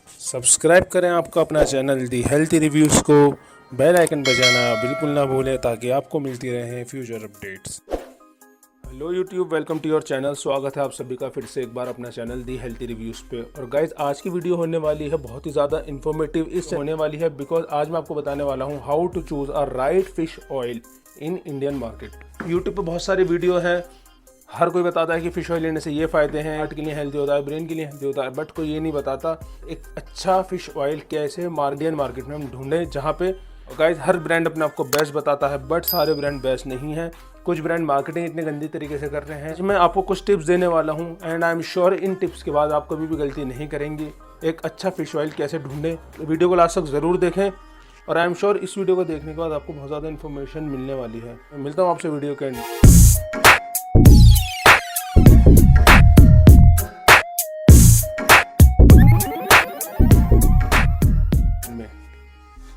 Subscribe करें आपका अपना चैनल दी हेल्थी रिव्यूज़ को, बेल आइकन बजाना बिल्कुल ना भूलें ताकि आपको मिलती रहें future updates. Hello YouTube, welcome to your channel. स्वागत है आप सभी का फिर से एक बार अपना चैनल दी हेल्थी रिव्यूज़ पे। और गाइज आज की वीडियो होने वाली है बहुत ही ज़्यादा इन्फॉर्मेटिव इस होने वाली है बिकॉज आज मैं आपको बताने वाला हूँ how to choose a right fish oil in Indian market. YouTube पे बहुत सारे वीडियो हैं, हर कोई बताता है कि फिश ऑयल लेने से ये फ़ायदे हैं, हार्ट के लिए हेल्दी होता है, ब्रेन के लिए हेल्दी होता है, बट कोई ये नहीं बताता एक अच्छा फिश ऑयल कैसे इंडियन मार्केट में हम ढूंढें जहाँ पे गाइस हर ब्रांड अपने आप को बेस्ट बताता है बट सारे ब्रांड बेस्ट नहीं है। कुछ ब्रांड मार्केटिंग इतने गंदी तरीके से कर रहे हैं। मैं आपको कुछ टिप्स देने वाला हूँ and I am sure in tips के बाद आप कभी भी गलती नहीं करेंगे। एक अच्छा फिश ऑयल कैसे ढूंढें, वीडियो को लास्ट तक ज़रूर देखें और आई एम श्योर इस वीडियो को देखने के बाद आपको बहुत ज़्यादा इन्फॉर्मेशन मिलने वाली है। मैं मिलता हूँ आपसे वीडियो के एंड।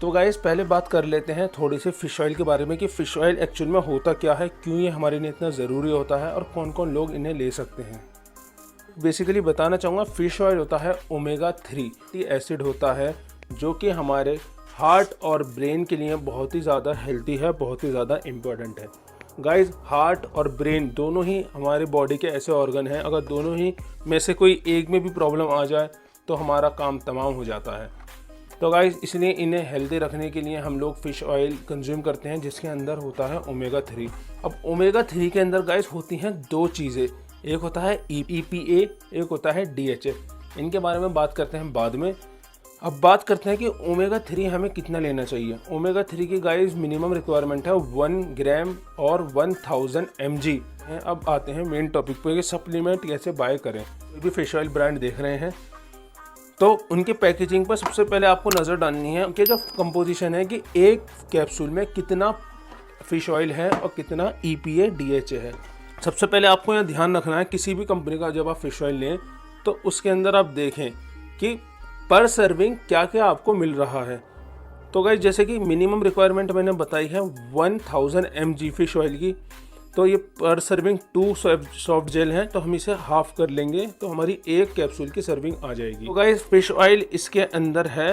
तो गाइस पहले बात कर लेते हैं थोड़ी सी फ़िश ऑयल के बारे में कि फ़िश ऑयल एक्चुअल में होता क्या है, क्यों ये हमारे लिए इतना ज़रूरी होता है और कौन कौन लोग इन्हें ले सकते हैं। बेसिकली बताना चाहूँगा फ़िश ऑयल होता है ओमेगा 3 एसिड होता है जो कि हमारे हार्ट और ब्रेन के लिए बहुत ही ज़्यादा हेल्दी है, बहुत ही ज़्यादा इम्पोर्टेंट है। गाइस हार्ट और ब्रेन दोनों ही हमारे बॉडी के ऐसे ऑर्गन हैं, अगर दोनों ही में से कोई एक में भी प्रॉब्लम आ जाए तो हमारा काम तमाम हो जाता है। तो गाइस इसलिए इन्हें हेल्दी रखने के लिए हम लोग फ़िश ऑयल कंज्यूम करते हैं जिसके अंदर होता है ओमेगा 3। अब ओमेगा 3 के अंदर गाइस होती हैं दो चीज़ें, एक होता है EPA, एक होता है DHA। इनके बारे में बात करते हैं बाद में। अब बात करते हैं कि ओमेगा 3 हमें कितना लेना चाहिए। ओमेगा 3 की गाइस मिनिमम रिक्वायरमेंट है 1 ग्राम और 1000 mg। अब आते हैं मेन टॉपिक पे कि सप्लीमेंट कैसे बाय करें। कोई भी फिश ऑयल ब्रांड देख रहे हैं तो उनके पैकेजिंग पर सबसे पहले आपको नज़र डालनी है उनके जो कंपोजिशन है कि एक कैप्सूल में कितना फ़िश ऑयल है और कितना EPA DHA है। सबसे पहले आपको यहाँ ध्यान रखना है किसी भी कंपनी का जब आप फ़िश ऑयल लें तो उसके अंदर आप देखें कि पर सर्विंग क्या क्या आपको मिल रहा है। तो गाइस जैसे कि मिनिमम रिक्वायरमेंट मैंने बताई है 1000 mg फ़िश ऑयल की, तो ये पर सर्विंग 2 सॉफ्ट जेल हैं तो हम इसे हाफ कर लेंगे तो हमारी एक कैप्सूल की सर्विंग आ जाएगी। तो गाइस फिश ऑयल इसके अंदर है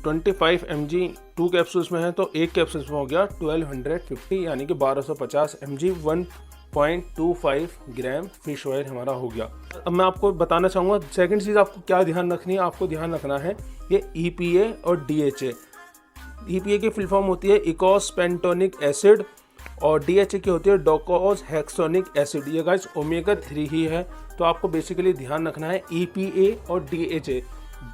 25 mg, 2 कैप्सूल्स में है तो एक कैप्सूल्स में हो गया 1250 यानी कि 1250 mg, 1.25 ग्राम फिश ऑयल हमारा हो गया। अब मैं आपको बताना चाहूँगा सेकंड चीज़ आपको क्या ध्यान रखनी है। आपको ध्यान रखना है ये EPA और DHA। EPA की फुल फॉर्म होती है इकोसपेंटोनिक एसिड और DHA की होती है डोकोज हेक्सोनिक एसिड। ये गाइस ओमेगा 3 ही है तो आपको बेसिकली ध्यान रखना है EPA और DHA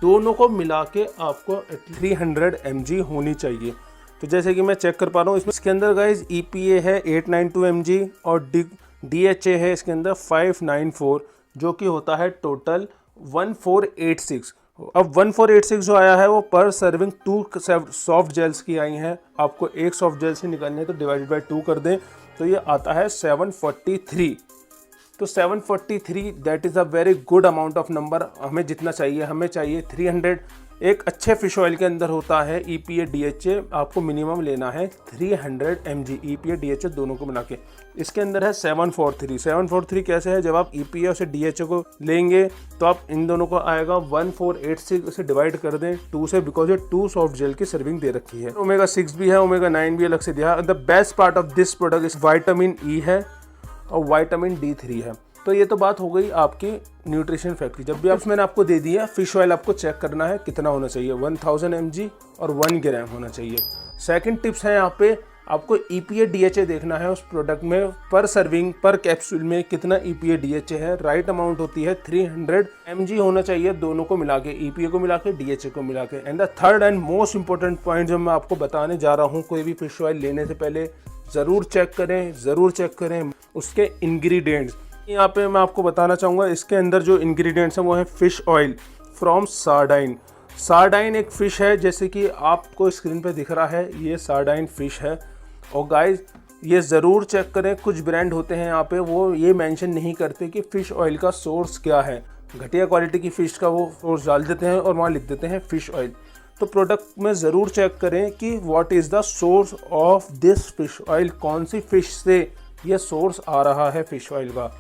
दोनों को मिला के आपको 300 mg होनी चाहिए। तो जैसे कि मैं चेक कर पा रहा हूँ इसके अंदर गाइस EPA है 892 mg और DHA है इसके अंदर 594 जो कि होता है टोटल 1486। अब 1486 जो आया है वो पर सर्विंग 2 सॉफ्ट जेल्स की आई हैं। आपको एक सॉफ्ट जेल से निकालनी है तो डिवाइडेड बाय 2 कर दें तो ये आता है 743। तो 743 that is a very good amount of number. हमें जितना चाहिए, हमें चाहिए 300। एक अच्छे फिश ऑयल के अंदर होता है EPA DHA, आपको मिनिमम लेना है 300 mg EPA DHA दोनों को मिला के। इसके अंदर है 743 कैसे है, जब आप EPA और DHA को लेंगे तो आप इन दोनों को आएगा 1486, उसे डिवाइड कर दें 2 से बिकॉज ये 2 सॉफ्ट जेल की सर्विंग दे रखी है। ओमेगा 6 भी है, ओमेगा 9 भी अलग से दिया है। The best part of this product इस विटामिन E है और विटामिन D3 है। तो ये तो बात हो गई आपकी न्यूट्रिशन फैक्ट्री। जब भी आप मैंने आपको दे दिया फिश ऑयल आपको चेक करना है कितना होना चाहिए, 1000 mg और 1 ग्राम होना चाहिए। सेकंड टिप्स है यहाँ पे आपको EPA DHA देखना है उस प्रोडक्ट में पर सर्विंग पर कैप्सूल में कितना EPA DHA है। राइट अमाउंट होती है 300 mg होना चाहिए दोनों को मिला के, EPA को मिला के DHA को मिला के। And the third and most important point जो मैं आपको बताने जा रहा हूँ, कोई भी फिश ऑयल लेने से पहले ज़रूर चेक करें उसके इंग्रेडिएंट्स। यहाँ पे मैं आपको बताना चाहूँगा इसके अंदर जो इंग्रेडिएंट्स हैं वो है fish oil from sardine. Sardine एक फ़िश है जैसे कि आपको स्क्रीन पे दिख रहा है, ये सार्डाइन फ़िश है। और गाइस ये ज़रूर चेक करें, कुछ ब्रांड होते हैं यहाँ पे वो ये मेंशन नहीं करते कि फ़िश ऑयल का सोर्स क्या है। घटिया क्वालिटी की फ़िश का वो सोर्स डाल देते हैं और वहाँ लिख देते हैं फ़िश ऑयल। तो प्रोडक्ट में ज़रूर चेक करें कि what is the source of this fish oil, कौन सी फ़िश से ये सोर्स आ रहा है फ़िश ऑयल का।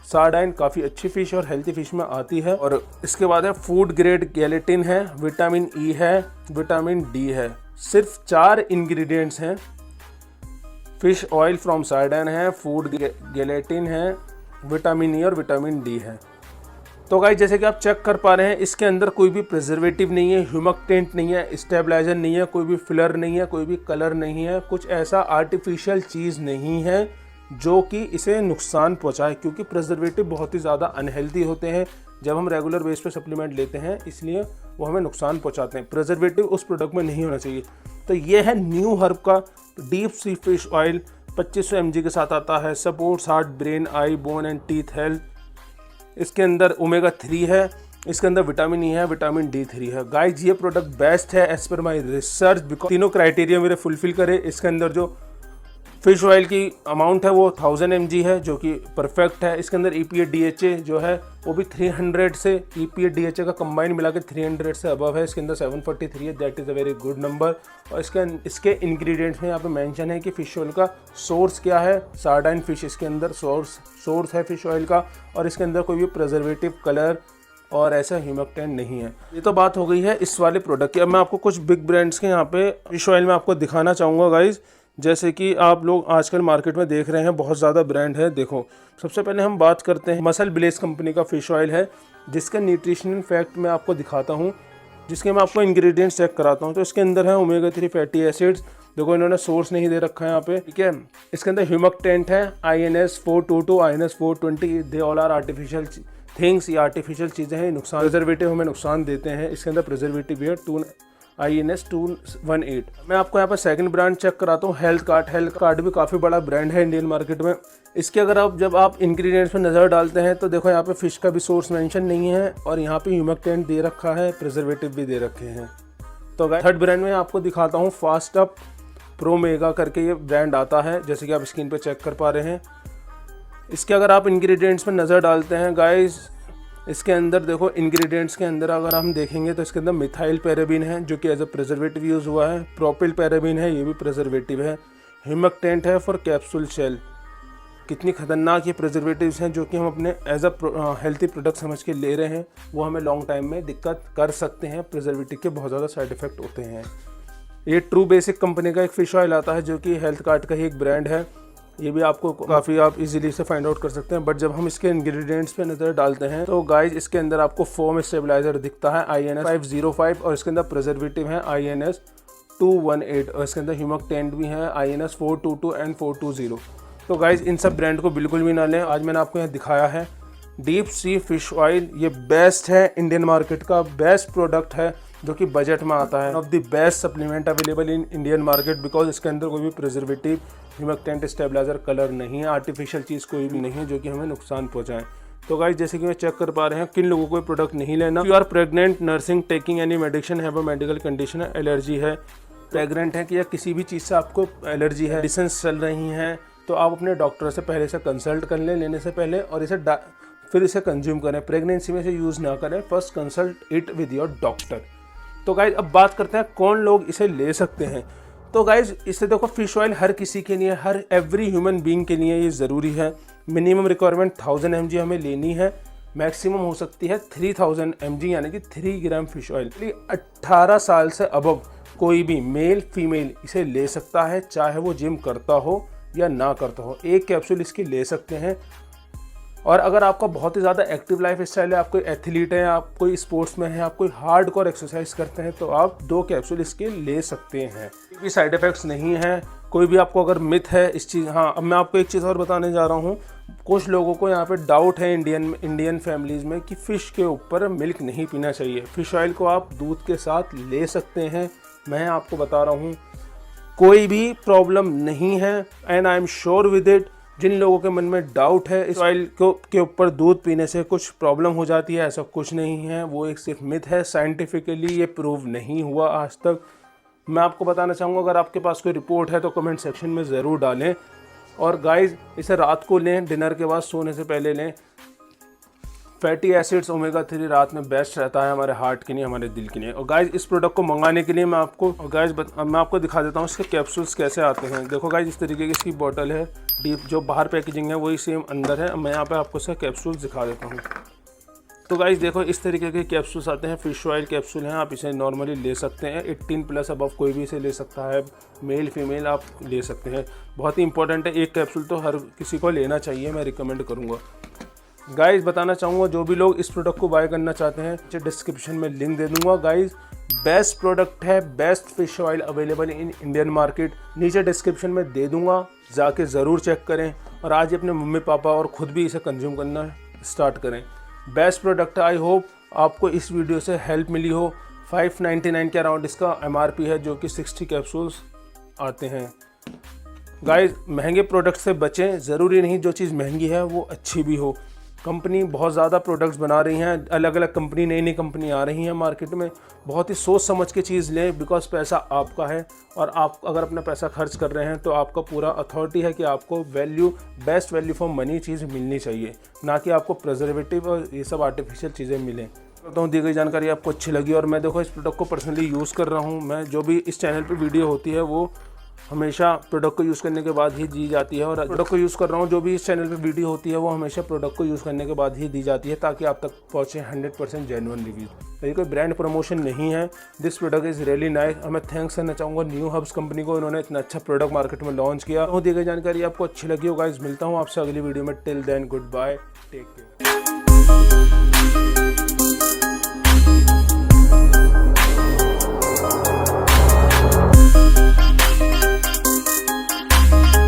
सार्डाइन काफ़ी अच्छी फ़िश और हेल्थी फ़िश में आती है। और इसके बाद है फूड ग्रेड गेलेटिन है, विटामिन ई है, विटामिन डी है। सिर्फ 4 इंग्रेडिएंट्स हैं। फिश ऑयल फ्रॉम सार्डाइन है, फूड गेलेटिन है, विटामिन ई और विटामिन डी है। तो गाइस जैसे कि आप चेक कर पा रहे हैं, इसके अंदर कोई भी प्रिजर्वेटिव नहीं है, ह्यूमक्टेंट नहीं है, स्टेबलाइजर नहीं है, कोई भी फिलर नहीं है, कोई भी कलर नहीं है, कुछ ऐसा आर्टिफिशियल चीज़ नहीं है जो कि इसे नुकसान पहुंचाए, क्योंकि प्रिजर्वेटिव बहुत ही ज़्यादा अनहेल्दी होते हैं जब हम रेगुलर बेस पे सप्लीमेंट लेते हैं, इसलिए वो हमें नुकसान पहुंचाते हैं। प्रिजर्वेटिव उस प्रोडक्ट में नहीं होना चाहिए। तो ये है न्यू हर्ब का deep sea fish oil, 2500 mg के साथ आता है। Supports heart, brain, I, bone and teeth health. इसके अंदर ओमेगा 3 है, इसके अंदर विटामिन ई है, विटामिन D3 है। गाइज ये प्रोडक्ट बेस्ट है as per my research, because तीनों क्राइटेरिया मेरे फुलफिल करे। इसके अंदर जो फिश ऑयल की अमाउंट है वो 1000 mg है, जो कि परफेक्ट है। इसके अंदर EPA DHA जो है वो भी 300 से, EPA DHA का कंबाइन मिला के 300 से अबव है। इसके अंदर 743 है, that is a very good number. और इसके इंग्रेडिएंट्स में यहाँ पे मेंशन है कि फिश ऑयल का सोर्स क्या है, सार्डाइन फिश इसके अंदर सोर्स है फिश ऑयल का। और इसके अंदर कोई भी प्रिजर्वेटिव, कलर और ऐसा ह्यूमक्टेंट नहीं है। ये तो बात हो गई है इस वाले प्रोडक्ट की। अब मैं आपको कुछ बिग ब्रांड्स के यहाँ पे फिश ऑयल में आपको दिखाना चाहूँगा गाइज। जैसे कि आप लोग आजकल मार्केट में देख रहे हैं, बहुत ज़्यादा ब्रांड है। देखो, सबसे पहले हम बात करते हैं, मसल ब्लेस कंपनी का फिश ऑयल है, जिसका न्यूट्रिशनल फैक्ट मैं आपको दिखाता हूँ, जिसके मैं आपको इंग्रेडिएंट्स चेक कराता हूँ। तो इसके अंदर है ओमेगा 3 फैटी एसिड्स। देखो इन्होंने सोर्स नहीं दे रखा है यहाँ पे, ठीक है। इसके अंदर ह्यूमक्टेंट है, INS-422, INS-420, they all are artificial things. ये आर्टिफिशियल चीज़ें हैं, नुकसान, प्रिजर्वेटिव हमें नुकसान देते हैं। इसके अंदर प्रिजर्वेटिव भी है, INS-218। मैं आपको यहाँ पर सेकंड ब्रांड चेक कराता हूँ, हेल्थ कार्ड भी काफ़ी बड़ा ब्रांड है इंडियन मार्केट में। इसके अगर जब आप इंग्रेडिएंट्स पे नज़र डालते हैं तो देखो यहाँ पे फिश का भी सोर्स मेंशन नहीं है, और यहाँ पे ह्यूमक्टेंट दे रखा है, प्रिजर्वेटिव भी दे रखे हैं। तो थर्ड ब्रांड में आपको दिखाता हूँ, फास्ट अप प्रो मेगा करके ये ब्रांड आता है, जैसे कि आप स्क्रीन पर चेक कर पा रहे हैं। इसके अगर आप इंग्रेडिएंट्स पर नज़र डालते हैं गाइज, इसके अंदर देखो इंग्रेडिएंट्स के अंदर अगर हम देखेंगे तो इसके अंदर मिथाइल पैराबीन है, जो कि एज अ प्रिजर्वेटिव यूज़ हुआ है। प्रोपिल पैराबीन है, ये भी प्रिजर्वेटिव है। ह्यूमक्टेंट है फॉर कैप्सूल शेल। कितनी खतरनाक ये प्रिजर्वेटिव्स हैं, जो कि हम अपने एज अ हेल्थी प्रोडक्ट समझ के ले रहे हैं, वो हमें लॉन्ग टाइम में दिक्कत कर सकते हैं। प्रिजर्वेटिव के बहुत ज़्यादा साइड इफेक्ट होते हैं। ये ट्रू बेसिक कंपनी का एक फिश ऑयल आता है, जो कि हेल्थ कार्ड का ही एक ब्रांड है। ये भी आपको काफ़ी आप इजीली से फाइंड आउट कर सकते हैं। बट जब हम इसके इंग्रेडिएंट्स पे नज़र डालते हैं तो गाइज इसके अंदर आपको फोम स्टेबलाइजर दिखता है, INS-505, और इसके अंदर प्रिजर्वेटिव है INS-218, और इसके अंदर ह्यूमक्टेंट भी है INS-422 एंड 420। तो गाइज इन सब ब्रांड को बिल्कुल भी ना लें। आज मैंने आपको यहाँ दिखाया है डीप सी फिश ऑयल, ये बेस्ट है, इंडियन मार्केट का बेस्ट प्रोडक्ट है, जो कि बजट में आता है। Of the best supplement available in Indian market, because इसके अंदर कोई भी प्रिजर्वेटिव, ह्यूमक्टेंट, स्टेबलाइजर, कलर नहीं है, आर्टिफिशियल चीज़ कोई भी नहीं है जो कि हमें नुकसान पहुंचाए। तो गाइस जैसे कि मैं चेक कर पा रहे हैं, किन लोगों को ये प्रोडक्ट नहीं लेना। You are pregnant, nursing, taking any medicine, have a medical condition, allergy है, प्रेग्नेंट है कि या किसी भी चीज़ से आपको एलर्जी है, मेडिसिन्स चल रही हैं, तो आप अपने डॉक्टर से पहले से कंसल्ट कर लें लेने से पहले, और फिर इसे कंज्यूम करें। प्रेगनेंसी में इसे यूज़ ना करें, first consult it with your doctor. तो गाइज अब बात करते हैं कौन लोग इसे ले सकते हैं। तो गाइज इससे देखो, फिश ऑयल हर किसी के लिए, हर एवरी ह्यूमन बीइंग के लिए ये ज़रूरी है। मिनिमम रिक्वायरमेंट 1000 mg हमें लेनी है, मैक्सिमम हो सकती है 3000 mg, यानी कि 3 ग्राम फिश ऑयल। 18 साल से अबव कोई भी मेल फीमेल इसे ले सकता है, चाहे वो जिम करता हो या ना करता हो। एक कैप्सूल इसकी ले सकते हैं। और अगर आपका बहुत ही ज़्यादा एक्टिव लाइफ स्टाइल है, आप कोई एथलीट हैं, आप कोई स्पोर्ट्स में हैं, आप कोई हार्डकोर एक्सरसाइज करते हैं, तो आप 2 कैप्सूल इसके ले सकते हैं। कोई भी साइड इफ़ेक्ट्स नहीं है, कोई भी आपको अगर मिथ है इस चीज़। हाँ, अब मैं आपको एक चीज़ और बताने जा रहा हूँ। कुछ लोगों को यहाँ पे डाउट है इंडियन फैमिलीज़ में कि फ़िश के ऊपर मिल्क नहीं पीना चाहिए। फ़िश ऑयल को आप दूध के साथ ले सकते हैं। मैं आपको बता रहा हूँ, कोई भी प्रॉब्लम नहीं है, and I am sure with it. जिन लोगों के मन में डाउट है इस ऑयल के ऊपर दूध पीने से कुछ प्रॉब्लम हो जाती है, ऐसा कुछ नहीं है, वो एक सिर्फ मिथ है। साइंटिफिकली ये प्रूव नहीं हुआ आज तक। मैं आपको बताना चाहूँगा, अगर आपके पास कोई रिपोर्ट है तो कमेंट सेक्शन में ज़रूर डालें। और गाइज इसे रात को लें, डिनर के बाद सोने से पहले लें, फैटी एसिड्स ओमेगा 3 रात में बेस्ट रहता है हमारे हार्ट के लिए, हमारे दिल के लिए। और गाइज इस प्रोडक्ट को मंगाने के लिए मैं आपको दिखा देता हूँ इसके कैप्सूल्स कैसे आते हैं। देखो गाइज इस तरीके की इसकी बोतल है, डीप जो बाहर पैकेजिंग है वही सेम अंदर है। मैं यहाँ पे आपको इसका कैप्सूल्स दिखा देता हूँ। तो गाइज देखो इस तरीके के कैप्सूल्स आते हैं, फिश ऑयल कैप्सूल हैं। आप इसे नॉर्मली ले सकते हैं, 18+ अबव कोई भी इसे ले सकता है, मेल फीमेल आप ले सकते हैं। बहुत ही इंपॉर्टेंट है, एक कैप्सूल तो हर किसी को लेना चाहिए, मैं रिकमेंड करूँगा। गाइज बताना चाहूँगा जो भी लोग इस प्रोडक्ट को बाय करना चाहते हैं नीचे डिस्क्रिप्शन में लिंक दे दूँगा। गाइज बेस्ट प्रोडक्ट है, best fish oil available in Indian market, नीचे डिस्क्रिप्शन में दे दूँगा, जाके ज़रूर चेक करें और आज ही अपने मम्मी पापा और ख़ुद भी इसे कंज्यूम करना स्टार्ट करें। बेस्ट प्रोडक्ट है। आई होप आपको इस वीडियो से हेल्प मिली हो। 599 के अराउंड इसका MRP है, जो कि 60 कैप्सूल्स आते हैं। गाइस महंगे प्रोडक्ट से बचें, ज़रूरी नहीं जो चीज़ महंगी है वो अच्छी भी हो। कंपनी बहुत ज़्यादा प्रोडक्ट्स बना रही हैं, अलग अलग कंपनी, नई नई कंपनी आ रही हैं मार्केट में। बहुत ही सोच समझ के चीज़ लें, बिकॉज पैसा आपका है और आप अगर अपना पैसा खर्च कर रहे हैं तो आपका पूरा अथॉरिटी है कि आपको बेस्ट वैल्यू फॉर मनी चीज़ मिलनी चाहिए, ना कि आपको प्रिजर्वेटिव और ये सब आर्टिफिशियल चीज़ें मिलें। तो दी गई जानकारी आपको अच्छी लगी और मैं देखो इस प्रोडक्ट को पर्सनली यूज़ कर रहा हूँ। मैं जो भी इस चैनल पर वीडियो होती है वो हमेशा प्रोडक्ट को यूज़ करने के बाद ही दी जाती है, और प्रोडक्ट को यूज़ कर रहा हूँ जो भी इस चैनल पे वीडियो होती है वो हमेशा प्रोडक्ट को यूज़ करने के बाद ही दी जाती है, ताकि आप तक पहुँचे 100% जेन्युइन रिव्यू। ये कोई ब्रांड प्रमोशन नहीं है। This product is really nice और मैं थैंक्स करना चाहूँगा न्यू हब्स कंपनी को, इन्होंने इतना अच्छा प्रोडक्ट मार्केट में लॉन्च किया। तो दी गई जानकारी आपको अच्छी लगी होगा। मिलता हूँ आपसे अगली वीडियो में। Till then goodbye, take care.